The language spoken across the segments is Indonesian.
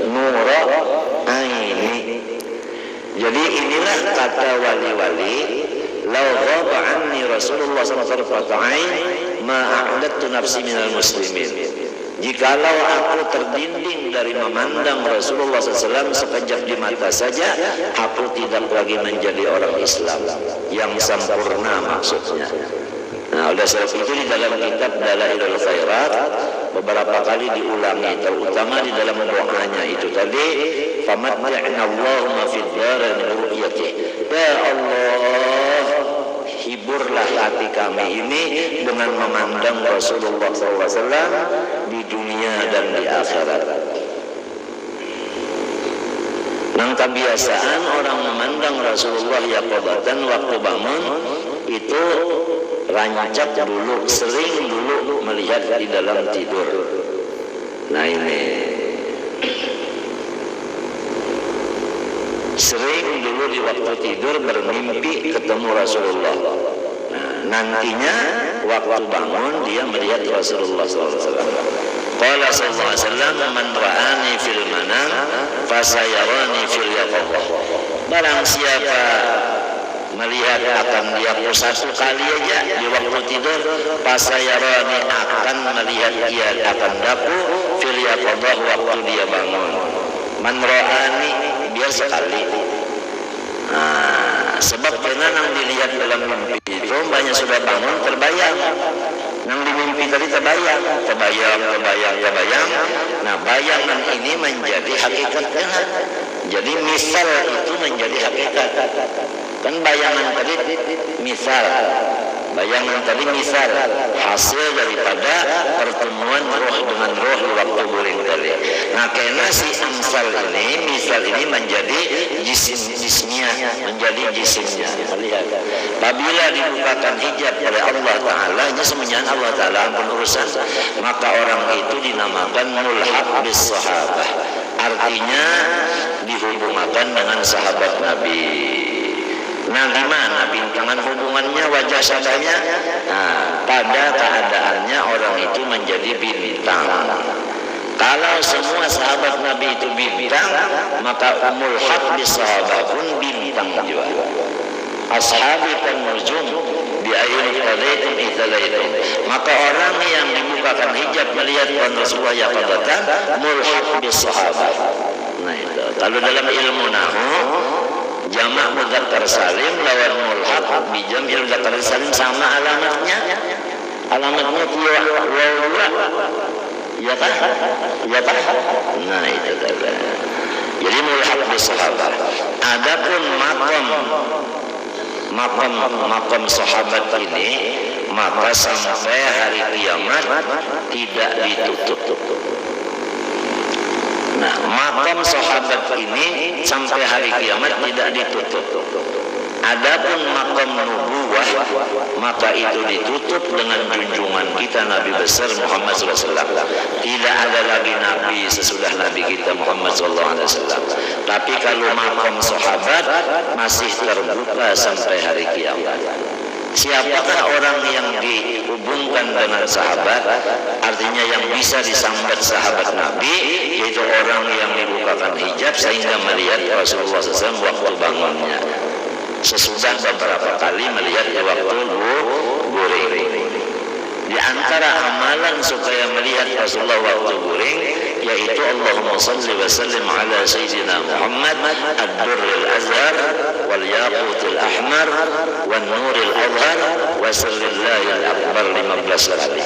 Nura aini. Jadi inilah kata wali-wali, lau ghaba anni Rasulullah sallallahu alaihi wasallam ma a'adtu nafsi minal muslimin. Jikalau aku terdinding dari memandang Rasulullah SAW sekejap di mata saja, aku tidak lagi menjadi orang Islam yang sempurna maksudnya. Nah, oleh sebab itu di dalam kitab Dalailul Khairat beberapa kali diulangi, terutama di dalam doanya itu tadi, famatti'na Allahumma fid darin ru'yati. Ya Allah, hiburlah hati kami ini dengan memandang Rasulullah SAW di dunia dan di akhirat. Nang kebiasaan orang memandang Rasulullah yaqobatan waktu bangun itu rancak dulu, sering dulu melihat di dalam tidur. Nah ini sering dulu di waktu tidur bermimpi ketemu Rasulullah. Nah, nantinya waktu bangun dia melihat Rasulullah SAW. Qala sallallahu alaihi wasallam, man ra'ani fil manam fasayarani fil yaqظah. Barang siapa melihat akan lihatku satu kali aja di waktu tidur, fasayarani akan melihat dia akan daku fil yaqظah waktu dia bangun. Man ra'ani dia sekali. Nah, sebab pernah nang dilihat dalam mimpi itu banyak sudah bangun terbayang. Nang di mimpi tadi terbayang. Nah, bayangan ini menjadi hakikatnya. Jadi misal itu menjadi hakikat. Kan bayangan tadi misal. Bayangan tadi misal hasil daripada pertemuan roh dengan roh di waktu guling tadi. Nah, karena si amsal ini, misal ini menjadi jismnya, menjadi jisimnya. Lihat. Apabila dibukakan hijab oleh Allah Ta'ala, ini semuanya Allah Ta'ala ampun urusan, maka orang itu dinamakan mulhaq bis sahabah. Artinya dihubungkan dengan sahabat Nabi. Nah, gimana bintangan hubungannya wajah sadanya? Nah, pada keadaannya orang itu menjadi bintang. Kalau semua sahabat Nabi itu bintang, maka mulhaq bis sahabah pun bintang juga. Ashabi kan nujum bi ayyin qadaitum idzalaitum. Maka orang yang dibukakan hijab melihat Rasulullah yaqadatan mulhaq bis sahabah. Nah, itu. Kalau dalam ilmu nahwu jamak mudzakkar salim lawan mulhaq bi jam'il mudzakkar salim sama alamatnya. Alamatnya wawa. Ya kan? Ya kan? Nah, itu tadi. Jadi mulhaq bis sahabah. Adapun makom sahabat ini, maka sampai hari kiamat tidak ditutup. Nah, makom sahabat ini sampai hari kiamat tidak ditutup. Adapun makom nubuwah, maka itu ditutup dengan junjungan kita Nabi besar Muhammad SAW. Tidak ada lagi Nabi sesudah Nabi kita Muhammad SAW. Tapi kalau makom sahabat masih terbuka sampai hari kiamat. Siapakah orang yang dihubungkan dengan sahabat? Artinya yang bisa disambat sahabat Nabi, yaitu orang yang dibukakan hijab sehingga melihat Rasulullah SAW waktu bangunnya. Sesudah beberapa kali melihat waktu guring. Di antara amalan supaya melihat Rasulullah waktu guring, yaitu Allahumma salli wa sallim ala Sayyidina Muhammad ad-durril azhar wal yaqutil ahmar wan nuril azhar wa sirrillahil akbar 15 kali.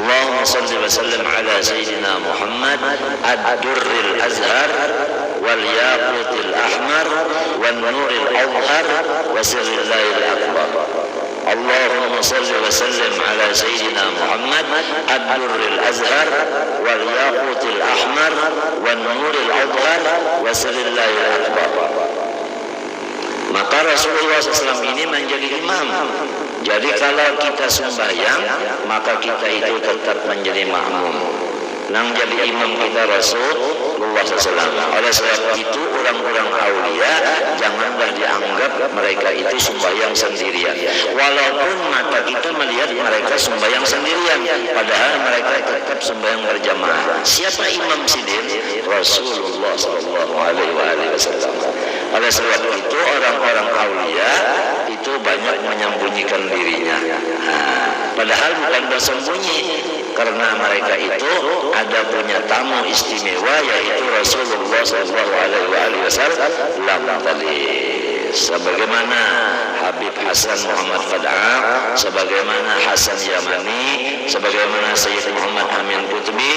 Allahumma salli wa sallim ala Sayyidina Muhammad ad-durril azhar wal yaqutil ahmar wan nuril azhar wa sirrillahil akbar. Allahumma salli wa sallim ala Sayyidina Muhammad ad-durril azhar wal yaqutil ahmar wan nuril azhar wa sirrillahil akbar. Maka Rasulullah SAW ini menjadi imam. Jadi kalau kita sembahyang, maka kita itu tetap menjadi makmum. Nang jadi imam kita Rasulullah SAW. Oleh sebab itu orang-orang aulia janganlah dianggap mereka itu sembahyang sendirian. Walaupun mata kita melihat mereka sembahyang sendirian, padahal mereka tetap sembahyang berjamaah. Siapa Imam Sidin? Rasulullah SAW. Oleh sebab itu orang-orang aulia itu banyak menyembunyikan dirinya. Padahal bukan bersembunyi, karena mereka itu ada punya tamu istimewa, yaitu Rasulullah SAW tadi. Sebagaimana Habib Hasan Muhammad Fad'a, sebagaimana Hasan Yamani, sebagaimana Sayyid Muhammad Amin Qutbi,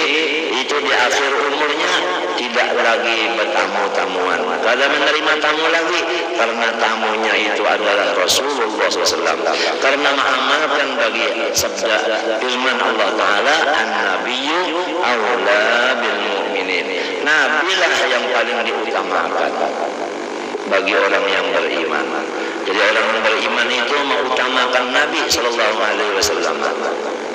itu di akhir umurnya tidak lagi bertamu-tamuan, kada menerima tamu lagi, karena tamunya itu adalah Rasulullah SAW. Karena mengamalkan bagi sabda firman Allah Ta'ala, An-Nabiyyu awla bil mu'minin. Nabilah yang paling diutamakan bagi orang yang beriman. Jadi orang yang beriman itu mengutamakan Nabi Sallallahu Alaihi Wasallam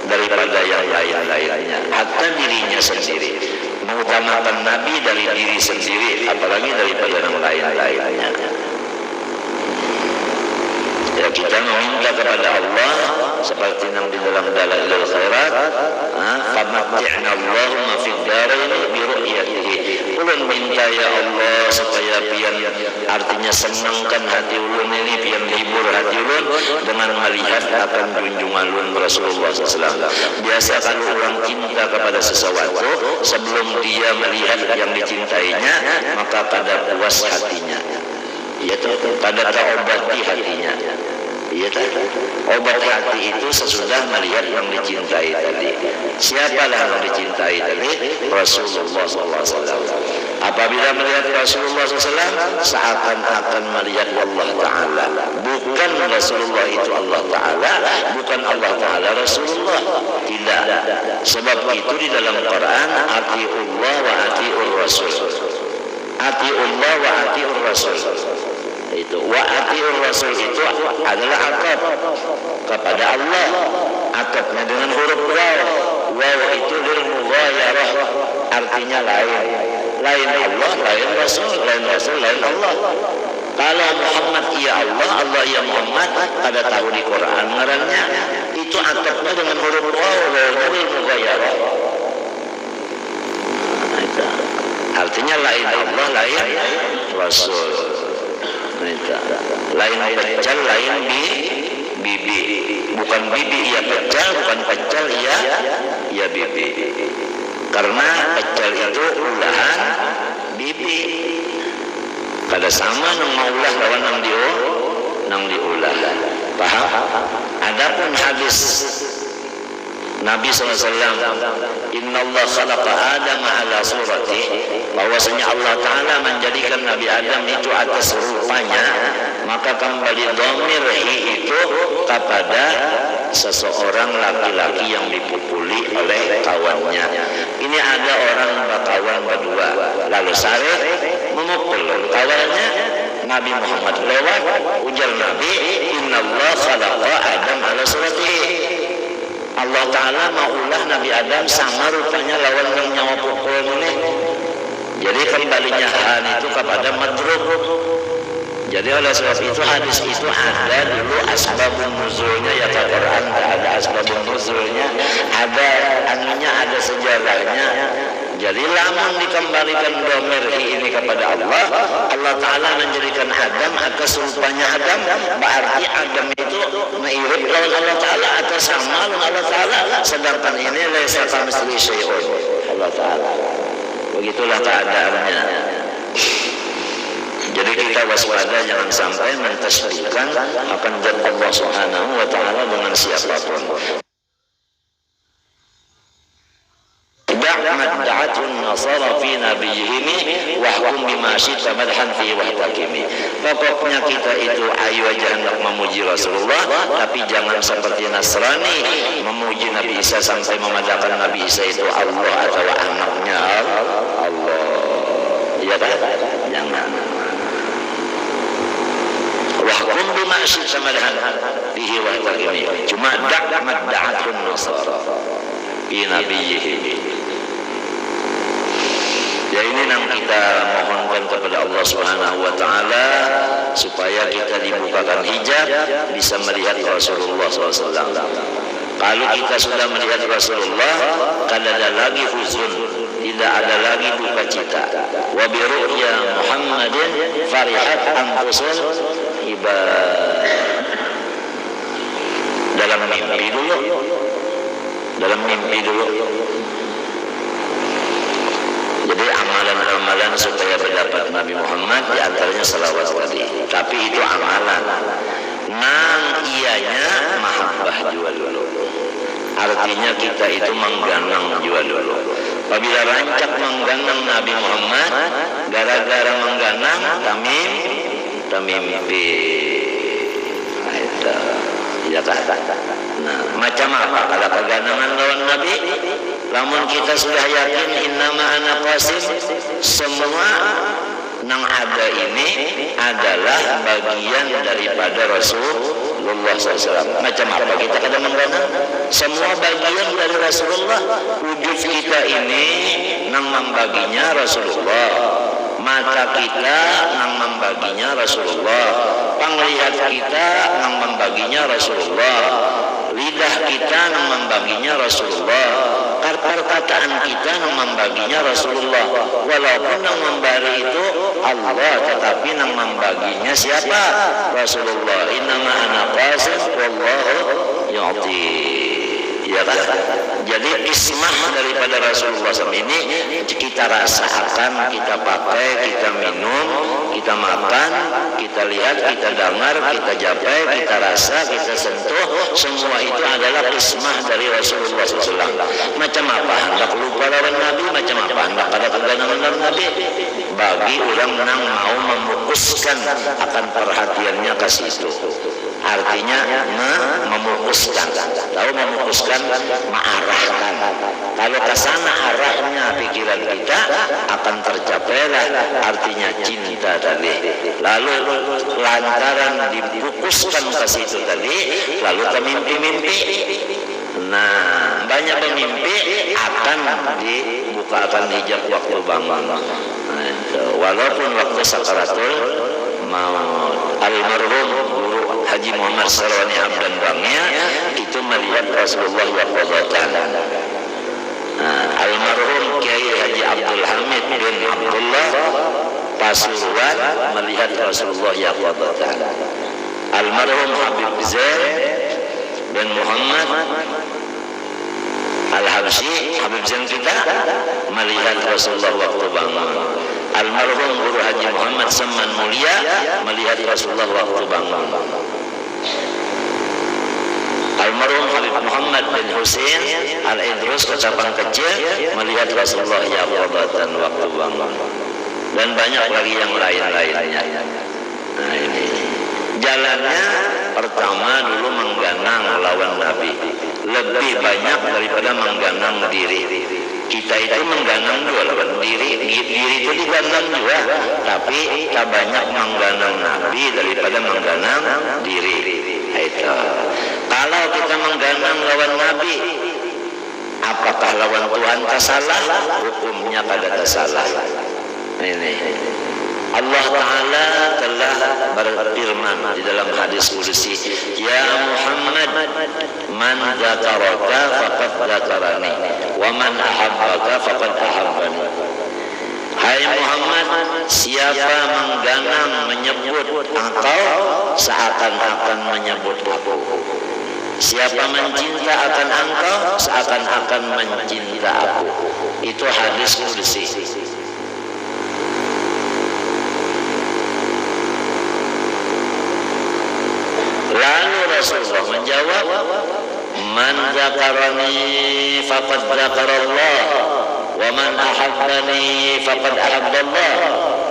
daripada yang lain-lainnya, hatta dirinya sendiri. Mengutamakan Nabi dari diri sendiri, apalagi daripada yang lain-lainnya. Ya, kita meminta kepada Allah seperti yang di dalam Dalailul Khairat, famatti'na Allahumma fid dharain bi ru'yatihi. Ulun minta ya Allah supaya pian, artinya senangkan hati ulun ini, pian hibur hati ulun dengan melihat akan junjungan ulun Rasulullah SAW. Biasa kalau orang cinta kepada sesuatu, sebelum dia melihat yang dicintainya, maka pada puas hatinya. Ya, pada terobati hatinya. Iya, obat hati itu sesudah melihat yang dicintai tadi. Siapalah yang dicintai tadi? Rasulullah SAW. Apabila melihat Rasulullah SAW, seakan-akan melihat Allah Ta'ala. Bukan Rasulullah itu Allah Ta'ala, bukan Allah Ta'ala Rasulullah. Tidak. Sebab itu di dalam Quran, ati'ullah wa ati'ur Rasul. Ati'ullah wa ati'ur Rasul. Itu wa ati'ur Rasul itu adalah akad kepada Allah. Akadnya dengan huruf waw. Waw itu lil mughayarah, artinya lain. Lain Allah, lain Rasul, lain Rasul, lain Allah. Kalau Muhammad ya Allah, Allah ya Muhammad, pada tahu di Quran ngarannya itu akadnya dengan huruf waw, wawnya lil mughayarah. Artinya lain Allah, lain Rasul. Lain pecel, lain bibi. Bukan bibi ya pecel, bukan pecel ya bibi. Karena pecel itu ulahan bibi. Kada sama nang maulah lawan nang diulah. Paham? Adapun hadis Nabi SAW, Inna Allah khalaqa Adam ala surati, bahwasanya Allah Ta'ala menjadikan Nabi Adam itu atas rupanya, maka kembali dhamir itu kepada seseorang laki-laki yang dipukuli oleh kawannya. Ini ada orang berkawan berdua, lalu Sareh memukul kawannya. Nabi Muhammad lewat, ujar Nabi, Inna Allah khalaqa Adam ala surati. Allah Ta'ala maulah Nabi Adam sama rupanya lawan yang nyawa pukul ini. Jadi kembalinya hal itu kepada madrub. Jadi oleh sebab itu hadis itu ada dulu asbabun nuzulnya, ya ke Quran ada asbabun nuzulnya, ada anunya, ada sejarahnya. Jadi lamun dikembalikan dhamir ini kepada Allah, Allah Ta'ala menjadikan Adam atas rupanya Adam, berarti Adam itu mirip lawan Allah Ta'ala atau sama lawan Allah Ta'ala, sedangkan ini laisa kamitslihi syai'un Allah Ta'ala. Begitulah keadaannya. Jadi kita waspada, jangan sampai mentasbihkan akan zat Allah Subhanahu wa Ta'ala dengan siapapun. Da'mat da'atun nasara fi nabiyihimi wahkum bima syi'ta madhan fi wahtakimi. Pokoknya kita itu ayo aja hendak memuji Rasulullah, tapi jangan seperti Nasrani memuji Nabi Isa sampai memadakan Nabi Isa itu Allah atau anaknya Allah. Iya kan? Jangan. Wahkum bima syi'ta madhan fi wahtakimi. Cuma da'mat da'atun nasara fi nabiyihimi. Ya ini yang kita mohonkan kepada Allah Subhanahu wa taala supaya kita dibukakan hijab bisa melihat Rasulullah SAW. Kalau kita sudah melihat Rasulullah, tidak ada lagi huzun, tidak ada lagi duka cita. Wa bi ru'ya Muhammadin farihat anfusul ibad. Dalam mimpi dulu. Jadi amalan-amalan supaya berdapat Nabi Muhammad diantaranya salawat tadi. Tapi itu amalan. Nang ianya mahabbah jua dulu. Artinya kita itu mengganang jua dulu. Apabila rancak mengganang Nabi Muhammad, gara-gara mengganang tamimpi. Ya kata. Nah, macam apa kalau keganangan lawan Nabi? Namun kita sudah yakin innama ana qasim, semua yang ada ini adalah bagian daripada Rasulullah SAW. Macam apa kita kadang mengganang? Semua bagian dari Rasulullah. Wujud kita ini yang membaginya Rasulullah. Mata kita yang membaginya Rasulullah. Penglihat kita yang membaginya Rasulullah. Lidah kita yang membaginya Rasulullah. Perkataan kita yang membaginya Rasulullah. Walaupun yang memberi itu Allah, tetapi yang membaginya siapa? Rasulullah. Innama ana qasim wallahu yu'ti. Ya kan? Jadi ismah daripada Rasulullah SAW ini kita rasakan, kita pakai, kita minum, kita makan, kita lihat, kita dengar, kita japai, kita rasa, kita sentuh, semua itu adalah ismah dari Rasulullah SAW. Macam apa hendak lupa lawan Nabi, macam apa hendak ada keganangan lawan Nabi? Bagi orang yang mau memukuskan akan perhatiannya ke situ. Artinya memukuskan. Tahu memukuskan, mengarahkan. Kalau ke sana arahnya pikiran kita akan tercapailah artinya cinta tadi. Lalu lantaran difokuskan ke situ tadi, lalu ke mimpi-mimpi. Nah, banyak pemimpi akan dibukakan hijab waktu bangun. Walaupun waktu sakaratul maut. Almarhum Guru Haji Muhammad Sarwani Abdan Bangnya itu melihat Rasulullah wafatan. Almarhum Kiai Haji Abdul Hamid bin Abdullah Pasuruan melihat Rasulullah wafatan. Almarhum Habib Zain bin Muhammad Al-Habsyi, Habib Zain kita melihat Rasulullah waktu bangun. Almarhum Guru Haji Muhammad Saman Mulia melihat Rasulullah waktu bangun. Almarhum Habib Muhammad bin Husain Al-Idrus Kecapang Kecil melihat Rasulullah wafatan waktu bangun. Dan banyak lagi yang lain-lainnya. Nah ini jalannya pertama dulu mengganang lawan Nabi, lebih banyak daripada mengganang diri. Kita itu mengganang juga lawan diri itu diganang juga, tapi kita banyak mengganang Nabi daripada mengganang diri. Itu. Kalau kita mengganang lawan Nabi, apakah lawan Tuhan salah? Hukumnya pada salah. Ini Allah Ta'ala telah berfirman di dalam hadis qudsi, ya Muhammad, man dzakaraka faqad dzakarani wa man ahabbaka faqad ahabbani. Hai Muhammad, siapa mengganang menyebut engkau seakan-akan menyebut aku. Siapa mencinta akan engkau seakan-akan mencinta aku. Itu hadis qudsi. Lalu Rasulullah menjawab, man dzakarani faqad dzakarallah wa man ahabbani faqad ahabballah.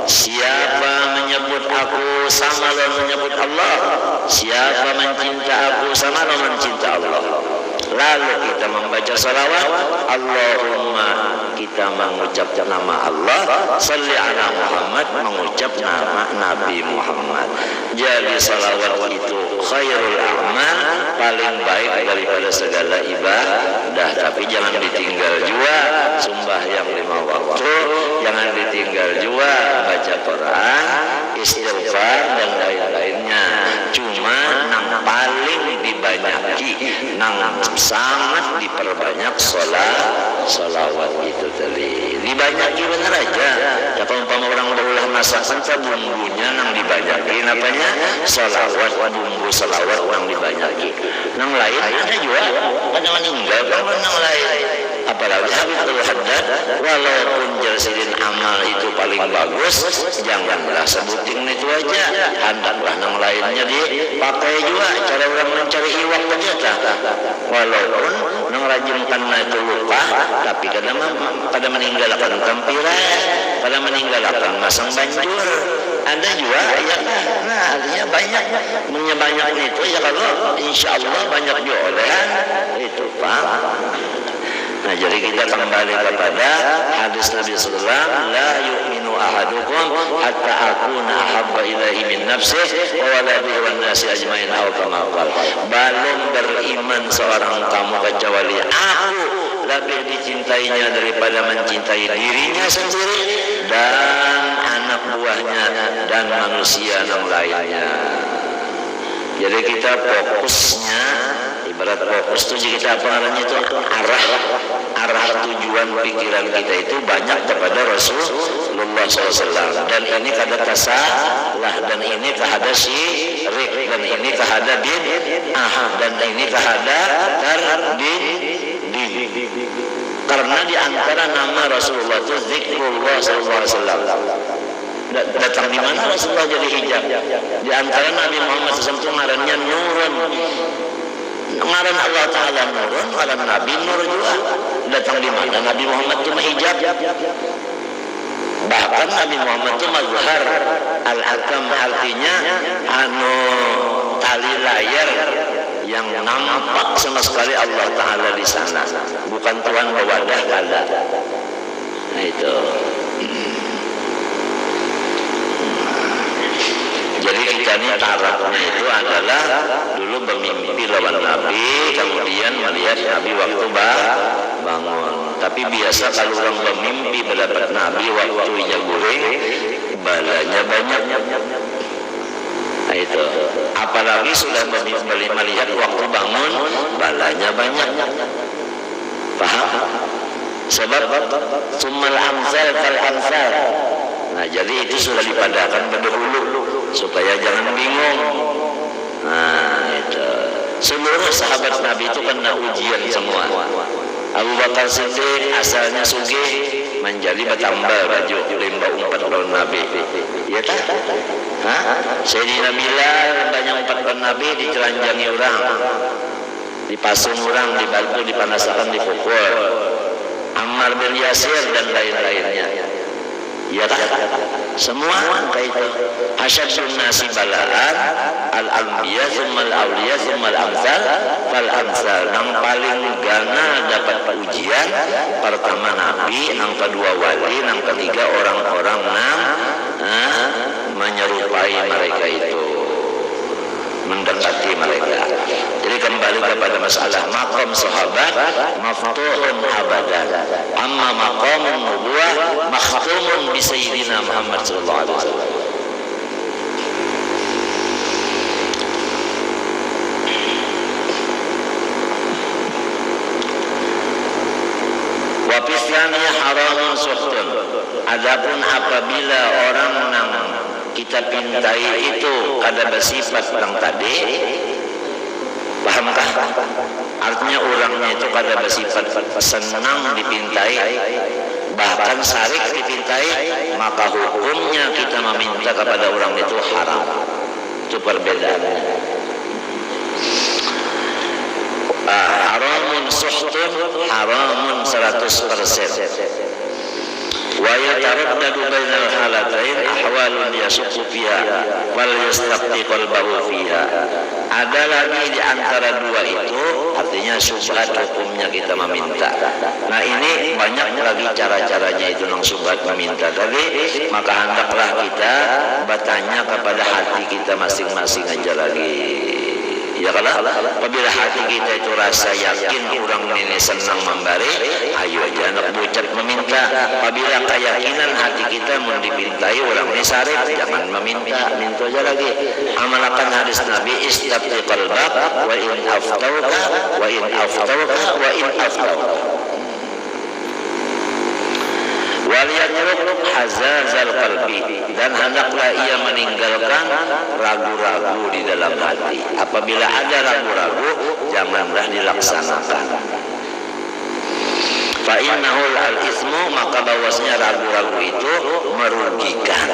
Siapa menyebut aku sama lawan menyebut Allah. Siapa mencinta aku sama lawan mencinta Allah. Lalu kita membaca salawat, Allahumma kita mengucap nama Allah, salli ala Muhammad mengucap nama Nabi Muhammad. Jadi salawat itu khairul a'mal, paling baik daripada segala ibadah. Tapi jangan ditinggal juga sembahyang 5 waktu, jangan banyaki nang sangat diperbanyak solawat itu tadi. Dibanyaki benar aja. Ya umpama orang berulah masakan bumbunya nang dibanyaki namanya solawat, bumbu solawat nang dibanyaki. Nang lain ada juga ada meninggal nang lain. Apalagi Habibul Haddad, walaupun jersilin amal itu paling bagus, janganlah sebutin itu aja, hendaklah nang lainnya dipakai juga. Cara orang mencari iwak aja, walaupun nang rajin karena itu lupa, tapi kadang meninggalkan tampiran, kadang meninggalkan masang banjur. Ada juga ya, nah artinya banyak itu ya kalau insya Allah banyak diolehan itu Pak. Nah jadi kita kembali kepada hadis Nabi sallallahu alaihi wasallam, la yu'minu ahadukum hatta akuna ahabba ilaihi min nafsihi wa waladihi wan nasi ajmain aw kama qala. Belum beriman seorang kamu kecuali aku lebih dicintainya daripada mencintai dirinya sendiri dan anak buahnya dan manusia yang lainnya. Jadi kita fokusnya ibarat fokus tujuh kita apa namanya itu arah tujuan pikiran kita itu banyak kepada Rasulullah SAW. Dan ini kada tasalah, dan ini kahada syirik, dan ini kahada bid'ah, dan ini kahada tardid. Karena di antara nama Rasulullah itu zikrullah SAW. Datang di mana Rasulullah jadi hijab? Di antara Nabi Muhammad SAW itu ngarannya Nurun. Ngaran Allah Ta'ala Nurun, ngaran Nabi Nur juga. Datang di mana Nabi Muhammad itu menghijab? Bahkan Nabi Muhammad itu mazhar al-hakam, artinya tali layar yang nampak sama sekali Allah Ta'ala di sana, bukan Tuhan berwadah kada. Nah itu. Jadi kita ini tarafnya itu adalah dulu bermimpi lawan Nabi, kemudian melihat Nabi waktu bangun. Tapi biasa kalau orang bermimpi mendapat Nabi waktu ia goreng, balanya banyak. Nah itu. Apalagi sudah melihat waktu bangun, balanya banyak. Paham? Sebab summal amsal kal amsal. Nah jadi itu sudah dipadakan berdahulu supaya jangan bingung. Nah itu seluruh sahabat Nabi itu kena ujian semua. Abu Bakar Siddiq asalnya sugih menjadi bertambah baju limba umpat tahun Nabi. Ya tak? Sayyidina Bilal banyak umpat tahun Nabi ditelanjangi orang, dipasung orang, dibantu, dipanasakan, dipukul. Ammar bin Yasir dan lain-lainnya. Ya tak? Semua kayak itu. Asyadun nasi balaan al-anbiya thummal awliya thummal amsal fal amsal. Yang paling gana dapat ujian pertama Nabi, yang kedua wali, yang ketiga orang-orang menyerupai mereka itu, mendekati mereka. Jadi kembali kepada masalah maqam sahabat maftuhun abadan, amma maqamun nubuwah makhtumun bi sayyidina Muhammad sallallahu alaihi wasallam. Wa fisaniya haramun suhtun. Adapun apabila orang nang kita pintai itu kada bersifat yang tadi, pahamkah? Artinya orangnya itu kada bersifat senang dipintai, bahkan sarik dipintai, maka hukumnya kita meminta kepada orang itu haram. Itu perbedaannya. Haramun suhtun, haramun 100%. Wa yataraddadu bainal halatain ahwalun yasukku fiha wal yastaqti qalbahu fiha. Ada lagi di antara dua itu, artinya syubhat hukumnya kita meminta. Nah ini banyak lagi cara-caranya itu nang syubhat meminta tadi, maka hendaklah kita bertanya kepada hati kita masing-masing aja lagi. Ya kalau apabila hati kita itu rasa yakin orang ini senang memberi, ayo aja anak bucat meminta. Apabila keyakinan hati kita mau dipintai orang ini sarip, jangan meminta, minta aja lagi. Amalkan hadis Nabi, istabti qalbak wa in aftauka wa in aftauka wa in aftauka. Waliyatruk hazazal qalbi, dan hendaklah ia meninggalkan ragu-ragu di dalam hati. Apabila ada ragu-ragu, janganlah dilaksanakan. Fa innahul al-ismu, maka bahwasanya ragu-ragu itu merugikan.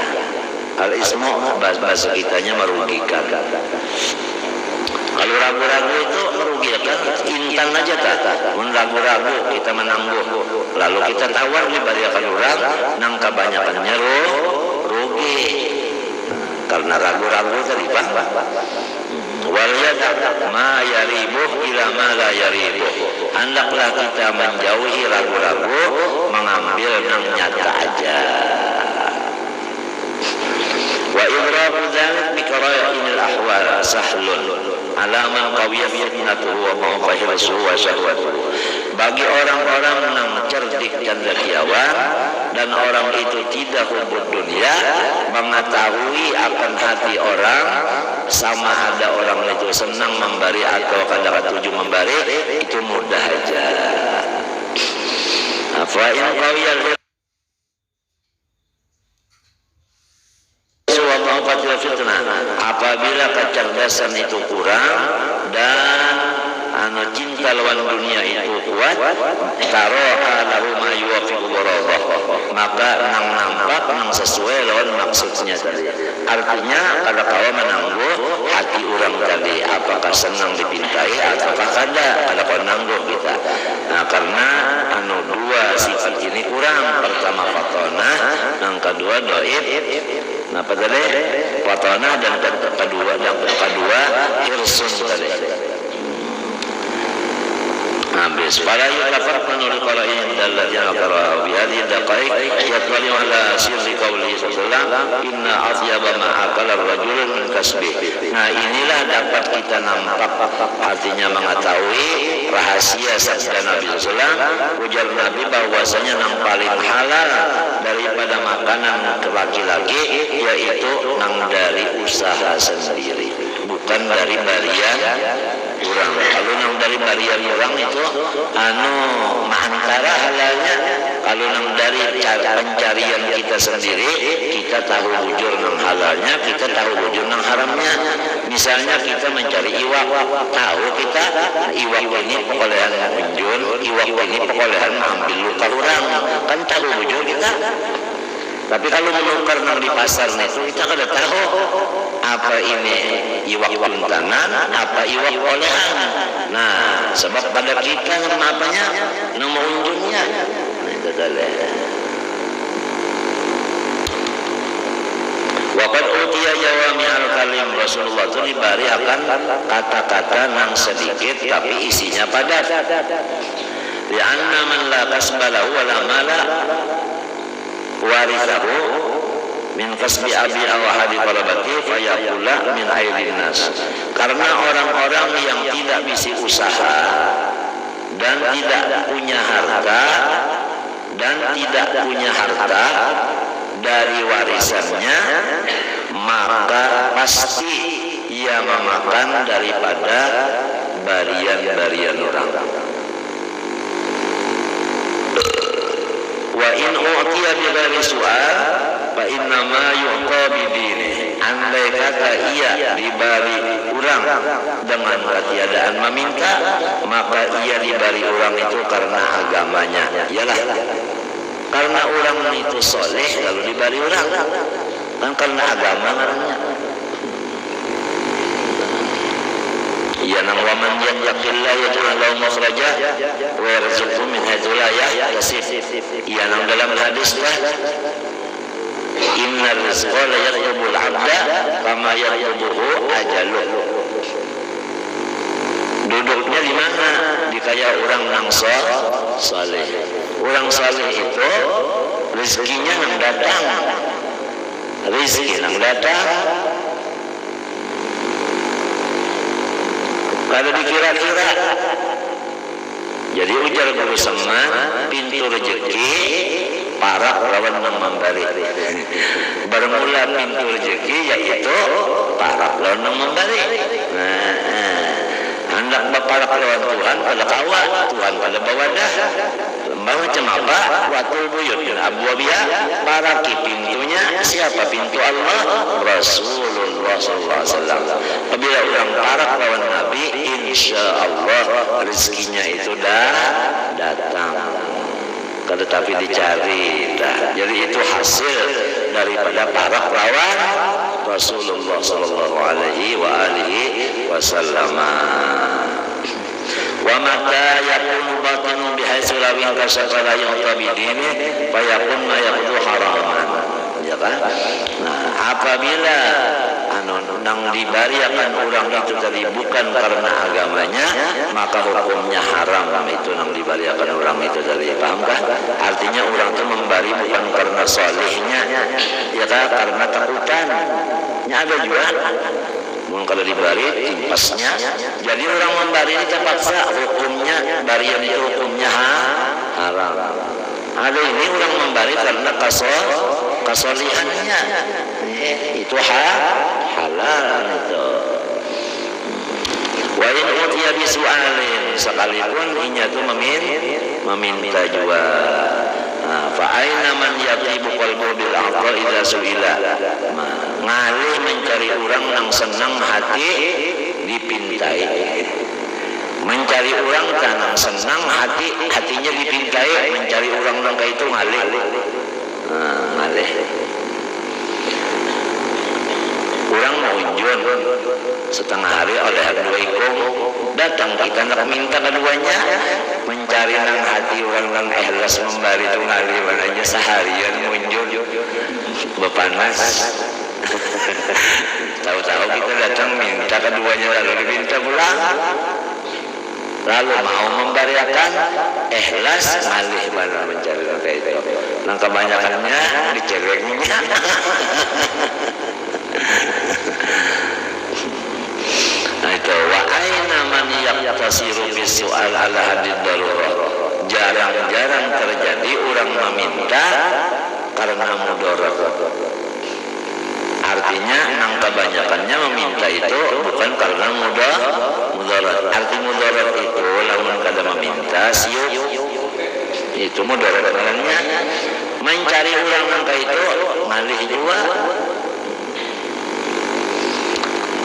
Al-ismu bahasa kitanya merugikan. Kalau ragu-ragu itu merugikan, intan aja tak. Mun ragu-ragu kita menangguh, lalu kita tawar dibariakan orang, nang kebanyakan rugi. Karena ragu-ragu tadi pak. Wal yadak ma yaribuh ila ma la yaribuh. Hendaklah kita menjauhi ragu-ragu, mengambil yang nyata aja. Wa idraku dzalik bi qara'inil ahwal sahlun alaman qawiyya fitnatuhu wa mawqihisuhu wa syahwatuhu. Bagi orang-orang yang cerdik dan zakiawan dan orang itu tidak hubud dunia, mengetahui akan hati orang, sama ada orang itu senang memberi atau kadang-kadang tujuh memberi, itu mudah aja. Fa in qawiyya apabila kecerdasan itu kurang dan cinta lawan dunia itu kuat, taroha lahu ma yuwafiqu gharadah, maka nang nampak nang sesuai lawan maksudnya tadi. Artinya kalau kau menangguh hati orang tadi, apakah senang dipintai ataukah kada, kalau kau nangguh kita. Nah, karena dua sifat ini kurang. Pertama fatona, yang kedua doib. Napa tadi? Fatona dan kedua hirsun tadi. Habis para yukafar menurut para yang dallatnya akara bihadi daqaiq yatwali ala sirri qawli sallallahu inna atyaba ma'akal ar-rajul min kasbi. Nah, inilah dapat kita nampak, artinya mengetahui rahasia sabda Nabi sallallahu. Ujar Nabi bahwasanya yang paling halal daripada makanan laki-laki yaitu nang dari usaha sendiri, bukan dari barian orang. Kalau nang dari barian orang itu mantara halalnya. Kalau nang dari pencarian kita sendiri, kita tahu bujur nang halalnya, kita tahu bujur nang haramnya. Misalnya kita mencari iwak, tahu kita iwak ini pekolehan menjun, iwak ini pekolehan ambil luka orang, kan tahu bujur kita. Tapi kalau menukar nang di pasar itu kita kada tahu apa ini iwak puntanan, apa iwak olehan. Nah, sebab pada kita apanya nama unjungnya. Nah, itu adalah. Waqad utiya jawami al-kalim, Rasulullah itu diberi akan kata-kata nang sedikit tapi isinya padat. Li'anna man la kasbalahu wa la mala warithahu min kasbi abi aw hadi qalabati fayaqula min aidin nas. Karena orang-orang yang tidak bisa usaha dan tidak punya harta dari warisannya, maka pasti ia memakan daripada barian-barian orang. Wa in u'tiya bi ghairi su'al fa inna ma yu'ta bi dini. Andai kata ia diberi orang dengan ketiadaan meminta, maka ia diberi orang itu karena agamanya. Iyalah, karena orang itu soleh lalu diberi orang, kan karena agama namanya. Ya nang waman yattaqillah yaj'al lahu makhraja wa yarzuqhu min haitsu la yahtasib. Ya nang dalam hadis lah, inna rizqa la yatlubul 'abda kama yatlubuhu ajaluh. Duduknya di mana? Di kayak orang nang saleh. Orang saleh itu rezekinya nang datang. Rezeki nang datang. kada dikira-kira. Jadi ujar guru Seman, pintu rezeki para lawan membari. Bermula pintu rezeki yaitu para lawan membari. Hendak baparak lawan Tuhan pada kawan, Tuhan pada bawadah. Macam apa? Watul buyut abwabia, para pintunya siapa? Pintu Allah, Rasulullah SAW. Apabila orang parak lawan Nabi, insya Allah rezekinya itu dah datang. Tetapi dicari dah. Jadi itu hasil daripada parak lawan Rasulullah Sallallahu Alaihi Wasallam. Wa mata yakunu batinu bihaitsu la yankashafa la yu'tabi dini fa yakun ma yakunu haraman. Ya kan? Nah, apabila nang dibariakan orang itu tadi bukan karena agamanya, maka hukumnya haram itu nang dibariakan orang itu tadi. Pahamkah? Artinya orang itu membari bukan karena salihnya, ya kan? Karena takutan. Nya ada juga kalau dibari timpasnya, jadi orang membari ini terpaksa, hukumnya barian itu hukumnya haram. Ada ini orang membari karena kasolihannya, itu halal itu. Wa in utiya bisu'alin, sekalipun inya itu meminta juga. Fa aina man yaqibu qalbu bil aqra idza su'ila. Ngalih mencari orang yang senang hati dipintai. Mencari orang yang senang hatinya dipintai, mencari orang yang kayak itu ngalih. Ngalih. Orang mau unjun setengah hari oleh dua ikung, datang kita nak minta keduanya, mencari nang hati orang yang ikhlas memberi itu ngalih mananya seharian unjun bepanas. Tahu-tahu kita datang minta keduanya lalu diminta pulang, lalu mau memberiakan ikhlas ngalih mana mencari nang itu. Nang kebanyakannya dicerengnya. Nah itu wa aina man yaqtasiru fi su'al ala hadid darurah. Jarang-jarang terjadi orang meminta karena mudarat. Artinya yang kebanyakannya meminta itu bukan karena mudarat. Arti mudarat itu lamun kada meminta siup itu mudarat. Makanya mencari orang yang itu ngalih juga.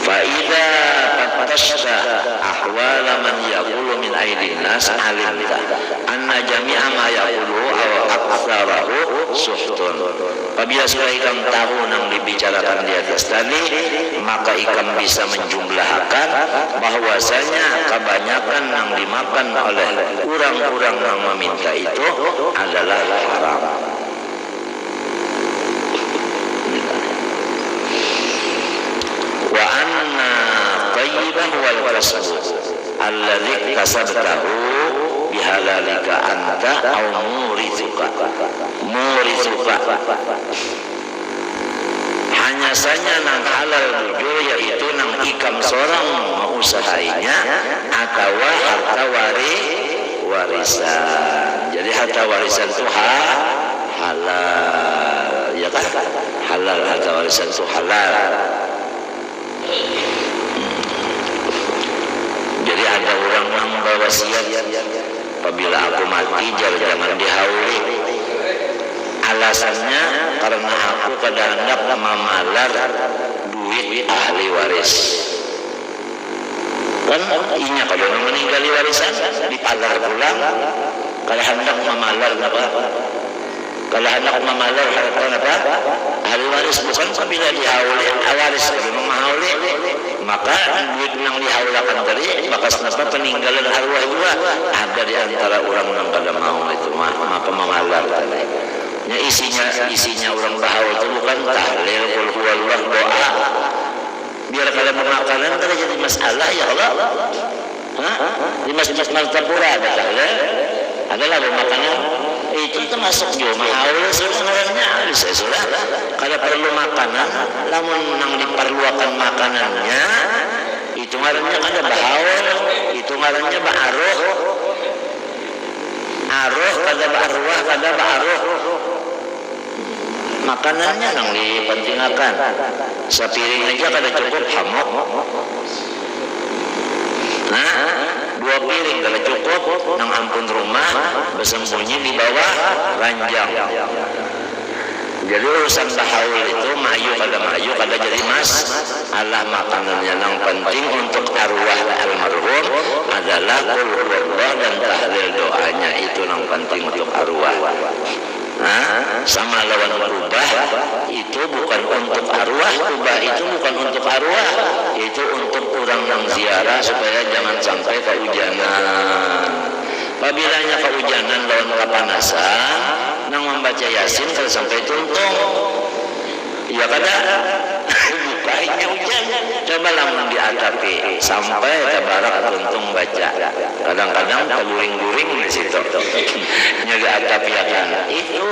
Fa'idha fatashta ahwala man yaqulu min aidin nas alimta anna jami'a ma yaqulu aw aktsarahu suhtun. Apabila sudah ikam tahu yang dibicarakan di atas tadi, maka ikam bisa menjumlahkan bahwasanya kebanyakan yang dimakan oleh orang-orang yang meminta itu adalah haram. Wa anna tayyiban wal kasbu alladzi kasabtahu bihalalika anta aw murizuka. Hanya saja nang halal bujur yaitu nang ikam seorang usahainya atau harta warisan. Jadi harta warisan itu halal, ya kan? Halal, harta warisan itu halal. Jadi ada orang yang berwasiat, apabila aku mati jangan dihauli. Alasannya karena aku kada hendak mamalar duit ahli waris. Kan inya kalau meninggali warisan dipalar pulang, kada hendak mamalar apa? Kalau hendak mamalar harta apa? Ahli waris bukan apabila dihauli waris kalau memahauli, maka duit yang dihaulakan tadi bakas napa peninggalan arwah juga ada di antara orang yang kada mau itu maka mamalar tadi. Ya isinya orang bahaul itu bukan tahlil qul huwallahu doa. Biar kada makanan kada jadi masalah ya Allah. Di masjid Martapura ada tahlil. Adalah makanan itu termasuk juga mahaul sebenarnya sudah kada perlu makanan, namun nang diperlukan makanannya itu ngarannya kada bahaul, itu ngarannya ba'aruh. Aruh kada ba'arwah, kada ba'aruh. Makanannya nang dipentingakan. Sepiring aja kada cukup hamok. Nah, 2 piring kada cukup, nang ampun rumah bersembunyi di bawah ranjang. Jadi urusan bahaul itu mayu kada jadi masalah. Makanannya yang penting untuk arwah almarhum adalah qul huwallah dan tahlil doanya, itu yang penting untuk arwah. Nah, sama lawan ubah itu bukan untuk arwah, ubah itu bukan untuk arwah, itu untuk orang yang ziarah supaya jangan sampai kehujanan. Apabila kehujanan lawan kepanasan, nang membaca Yasin kalau sampai tuntung, ya kada bukanya hujan. Coba lamun diadapi sampai tabarak tuntung baca. Kadang-kadang terguring-guring di situ. Nyari adapi akan itu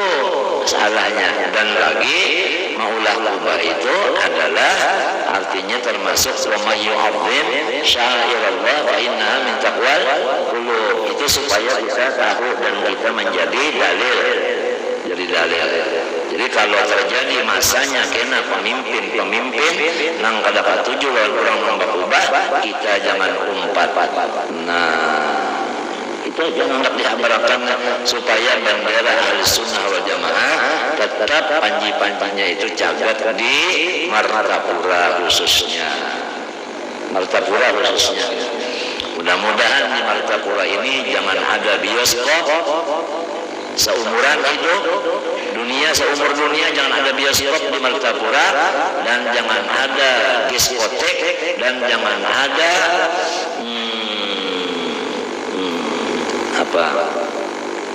salahnya. Dan lagi maulah ubah itu adalah artinya termasuk wa may yu'azzim sya'irallah fa innaha min taqwal qulub. Itu supaya bisa tahu dan kita menjadi dalil. Jadi dalil. Jadi kalau terjadi masanya kena pemimpin nang kada patuju lawan orang membakubah, kita jangan umpat. Nah, itu yang hendak dihabarakan supaya bendera Ahlussunnah wal Jamaah tetap panji-panjinya itu jagat di Martapura khususnya. Martapura khususnya. Mudah-mudahan di Martapura ini jangan ada bioskop seumuran hidup dunia, seumur dunia jangan ada bioskop di Martapura, dan jangan ada diskotek, dan jangan ada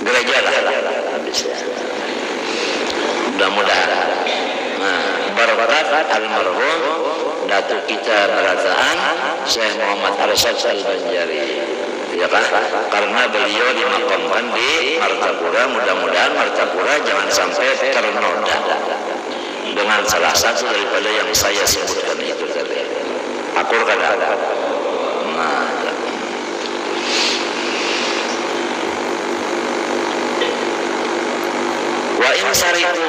gereja lah habis ya. Mudah-mudahan. Nah, barakat almarhum datuk kita berataan Syekh Muhammad Arsyad Al-Banjari, ya kan? Karena beliau dimakamkan di Martapura. Mudah-mudahan Martapura jangan sampai ternoda dengan salah satu daripada yang saya sebutkan itu tadi. Akur kada ada. Nah, wa in sariku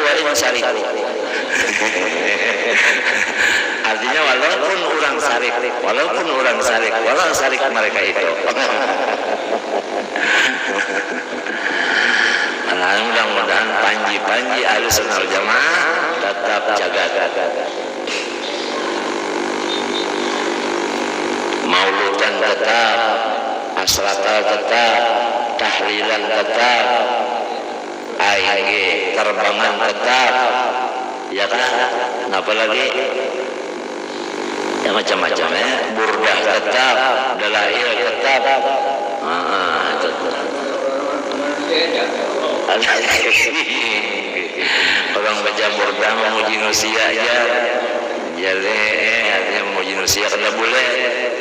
artinya walaupun orang sarik mereka itu. Nah, mudah-mudahan panji-panji Ahlussunnah wal Jamaah tetap jaga. Mauludan tetap, asratal tetap, tahlilan tetap, AIG terbangan tetap, ya kan? Apalagi ya macam-macam ya, burdah tetap, dalail tetap. Orang baca burdah memuji nusia aja, jadi artinya memuji nusia kada boleh.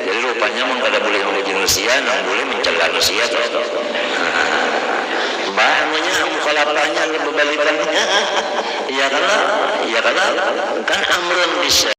Jadi rupanya kada boleh memuji nusia, nang boleh mencela nusia terus. Banyak mukhalafahnya, kebalikannya. Iya karena kan amrun bisa